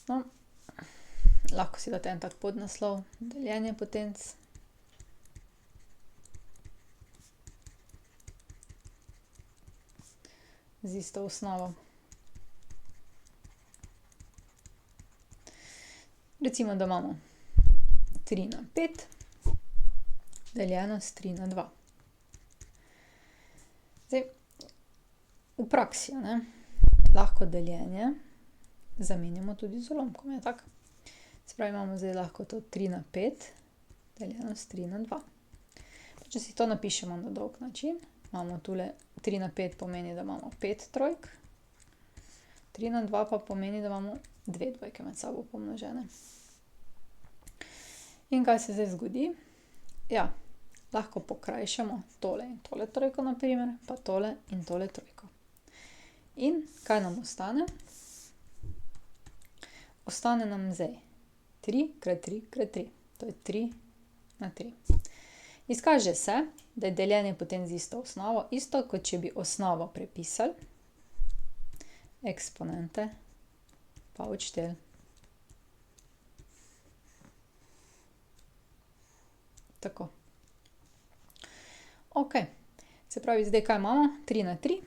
No, lahko si date en tak podnaslov, deljenje potenc. Z isto osnovo. Recimo, da imamo 3/5 deljeno s 3/2. Zdaj, v praksi, lahko deljenje zamenjamo tudi z ulomkom, je tako? Se pravi, imamo zdaj lahko to 3/5 deljeno s 3/2. Če si to napišemo na dolg način, imamo tule 3/5 pomeni, da imamo 5 trojk, 3/2 pa pomeni, da imamo 2 dvojke med sabo pomnožene. In kaj se zdaj zgodi? Ja, lahko pokrajšamo tole in tole trojko na primer, pa tole in tole trojko. In kaj nam ostane? Ostane nam zdaj 3 krat 3 krat 3. To je 3/3. Izkaže se, da je deljenje potenc z isto osnovo isto, kot če bi osnovo prepisali, eksponente pa odšteli. Tako. Okej. Se pravi, zdaj kaj imamo? 3/3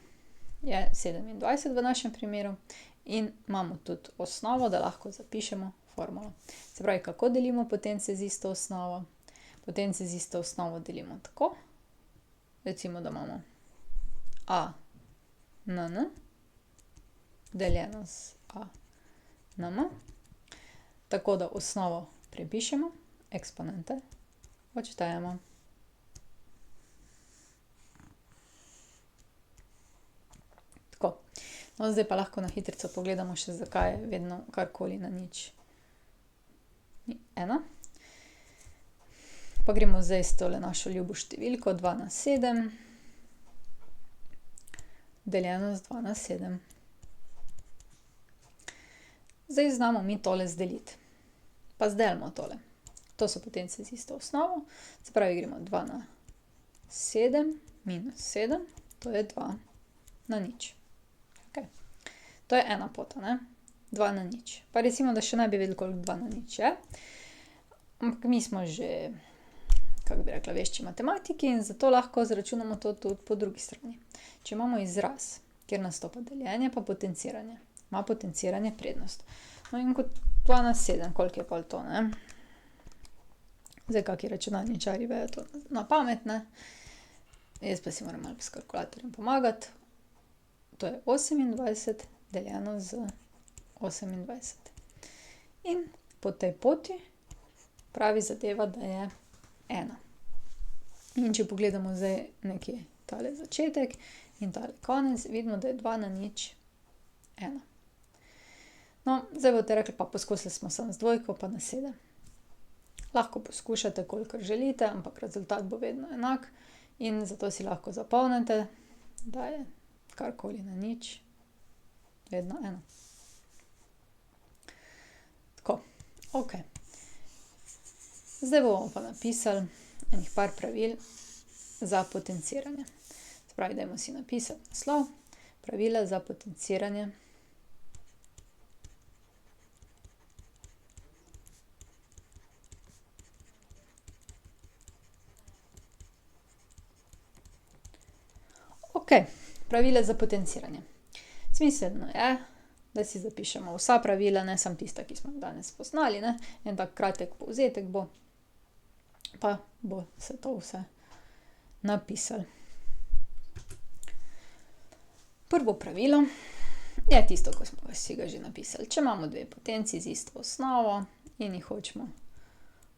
je 27 v našem primeru in imamo tudi osnovo, da lahko zapišemo formulo. Se pravi, kako delimo potence z isto osnovo? Potence z isto osnovo delimo tako. Recimo, da imamo a na n deljeno z a na m. Tako da osnovo prepišemo, eksponente odštejemo. Tako. No, zdaj pa lahko na hitrico pogledamo še, zakaj je vedno karkoli na nič. Ni 1. Pa gremo zdaj s tole našo ljubo številko 2/7 deljeno z 2/7. Zdaj znamo mi tole zdeliti. Pa zdelimo tole. To so potence z isto osnovo. Se pravi, gremo 2/7 minus 7, to je 2/0. Okej. To je ena pot, 2/0. Pa recimo, da še ne bi vedeli, koliko 2/0 je. Ampak mi smo že, kako bi rekla, vešči matematiki in zato lahko izračunamo to tudi po drugi strani. Če imamo izraz, kjer nastopa deljenje pa potenciranje, ima potenciranje prednost. No, in kot 2/7, koliko je pol to, Zdaj, kaki računalničarji vejo to na pamet, Jaz pa si moram malo s kalkulatorjem pomagati. To je 28 deljeno z 28. In po tej poti pravi zadeva, da je 1. In če pogledamo zdaj nekje tale začetek in tale konec, vidimo, da je 2/0 1. No, zdaj boste rekli, pa poskusili smo samo z dvojko pa na 7. Lahko poskušate, kolikor želite, ampak rezultat bo vedno enak in zato si lahko zapomnite, da je karkoli na nič vedno 1. Tako, okej. Zdaj bomo pa napisali enih par pravil za potenciranje. Se pravi, dajmo si napisati naslov, pravila za potenciranje. Okej, pravila za potenciranje. Smiselno je, da si zapišemo vsa pravila, ne samo tista, ki smo jih danes spoznali, En tak kratek povzetek bo, pa bo se to vse napisalo. Prvo pravilo je tisto, ko smo si ga že napisali. Če imamo dve potenci z isto osnovo in jih hočemo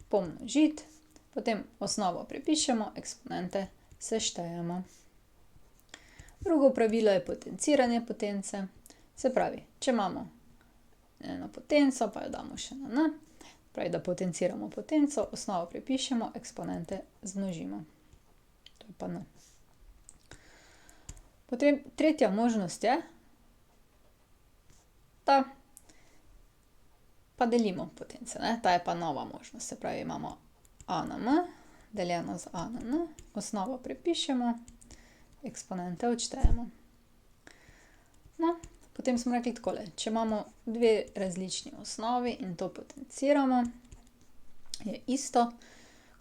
pomnožiti, potem osnovo prepišemo, eksponente seštejemo. Drugo pravilo je potenciranje potence. Se pravi, če imamo eno potenco, pa jo damo še na n, pravi, da potenciramo potenco, osnovo prepišemo, eksponente zmnožimo. To je pa n. Potem tretja možnost je, da pa delimo potence, Ta je pa nova možnost. Se pravi, imamo a na m deljeno z a na n, osnovo prepišemo, eksponente odštejemo. No, potem smo rekli takole, če imamo dve različni osnovi in to potenciramo, je isto,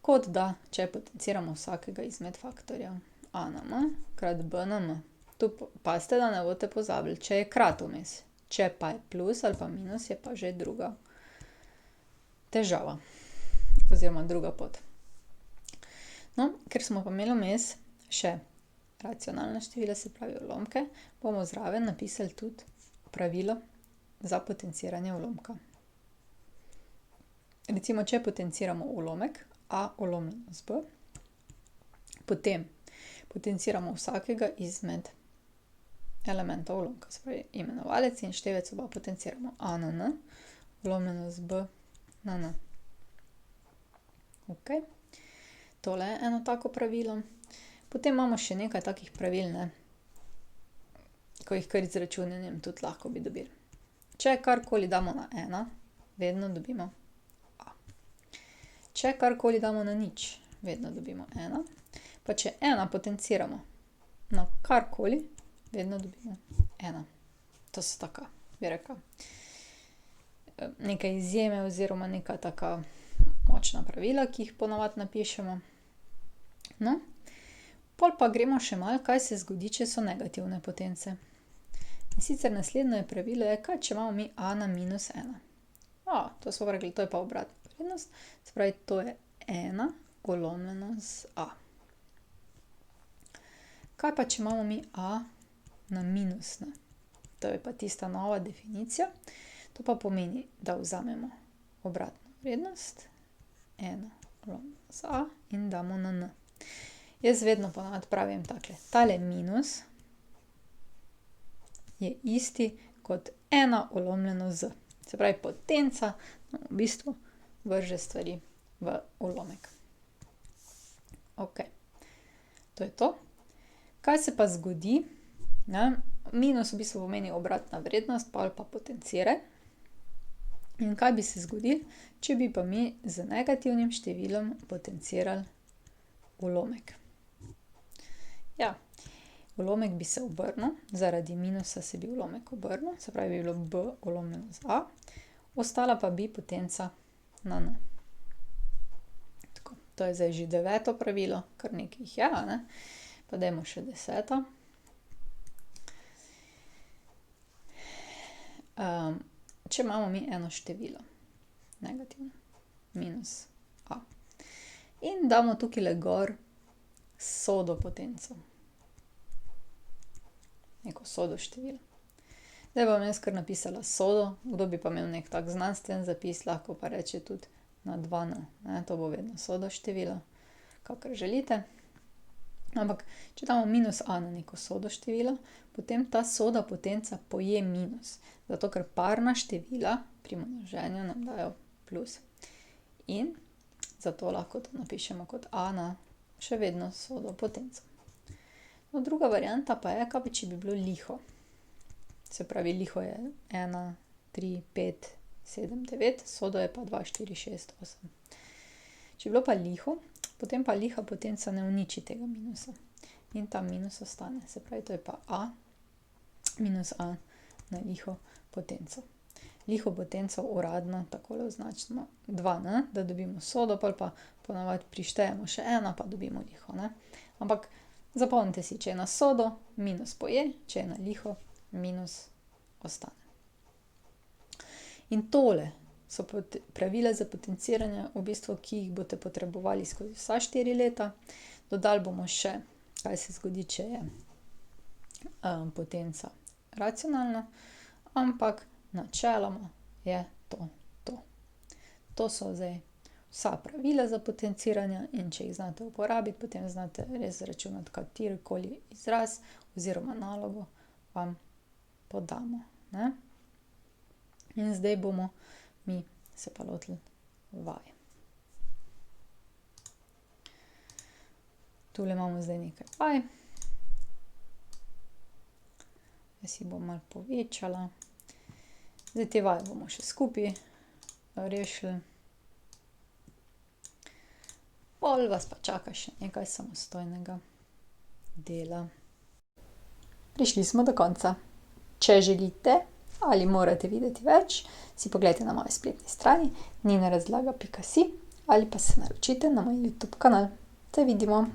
kot da, če potenciramo vsakega izmed faktorjev. A na m krat b na m. Tu pazite, da ne boste pozabili, če je krat vmes. Če pa je plus ali pa minus, je pa že druga težava. Oziroma druga pot. No, ker smo pa imeli vmes še racionalna števila, se pravi ulomke, bomo zraven napisali tudi pravilo za potenciranje ulomka. Recimo, če potenciramo ulomek a ulomljeno z b, potem potenciramo vsakega izmed elementov ulomka. Se pravi, imenovalec in števec oba potenciramo a na n, ulomljeno z b na n. Ok. Tole je eno tako pravilo. Potem imamo še nekaj takih pravil, ne, ko jih kar izračunanjem tudi lahko bi dobili. Če karkoli damo na 1, vedno dobimo a. Če karkoli damo na 0, vedno dobimo 1. Pa če 1 potenciramo na karkoli, vedno dobimo 1. To so taka, bi rekla, neke izjeme oziroma neka taka močna pravila, ki jih ponavadi napišemo. No, pol pa gremo še malo, kaj se zgodi, če so negativne potence. In sicer naslednje pravilo je, kaj če imamo mi a na minus 1. To smo rekli, to je pa obratna vrednost. Se pravi, to je 1 ulomljeno z a. Kaj pa, če imamo mi a na minus 1? To je pa tista nova definicija. To pa pomeni, da vzamemo obratno vrednost, 1 ulomljeno z a in damo na n. Jaz vedno ponavadi pravim takle, tale minus je isti kot 1 ulomljeno z. Se pravi, potenca v bistvu vrže stvari v ulomek. Ok, to je to. Kaj se pa zgodi, ne? Minus v bistvu pomeni obratna vrednost, pol pa potenciraj. In kaj bi se zgodilo, če bi pa mi z negativnim številom potencirali ulomek? Ja, ulomek bi se obrnil, zaradi minusa se bi ulomek obrnil, se pravi, bi bilo b ulomljeno z a, ostala pa bi potenca na n. Tako, to je zdaj že 9. pravilo, kar nekaj jih je, a ne? Pa dajmo še 10. Če imamo mi eno število, negativno, minus a, in damo tukajle gor sodo potenco. Neko sodo število. Zdaj bom jaz kar napisala sodo, kdo bi pa imel nek tak znanstven zapis, lahko pa reče tudi na 2n, ne, to bo vedno sodo število, kakor želite. Ampak, če damo minus a na neko sodo število, potem ta soda potenca poje minus, zato ker parna števila pri množenju nam dajo plus. In zato lahko to napišemo kot a na še vedno sodo potenco. No, druga varianta pa je, kaj pa če bi bilo liho. Se pravi, liho je 1, 3, 5, 7, 9, sodo je pa 2, 4, 6, 8. Če bi bilo pa liho, potem pa liha potenca ne uniči tega minusa. In ta minus ostane. Se pravi, to je pa a minus a na liho potenco. Liho potenco uradno takole označimo 2n, da dobimo sodo, pa ponavadi prištejemo še 1, pa dobimo liho, ne. Ampak zapomnite si, če je na sodo, minus poje, če je na liho, minus ostane. In tole so pravila za potenciranje, v bistvu, ki jih boste potrebovali skozi vsa 4 leta. Dodali bomo še, kaj se zgodi, če je potenca racionalna, ampak načeloma je to to. To so zdaj vsa pravila za potenciranje in če jih znate uporabiti, potem znate res izračunati katerikoli izraz oziroma nalogo vam podamo, ne. In zdaj bomo mi se pa lotili vaj. Tule imamo zdaj nekaj vaj. Jaz si bom malo povečala. Zdaj te vaje bomo še skupaj rešili. Pol vas pa čaka še nekaj samostojnega dela. Prišli smo do konca. Če želite ali morate videti več, si pogledajte na moji spletni strani ninarazlaga.si ali pa se naročite na moj YouTube kanal. Se vidimo!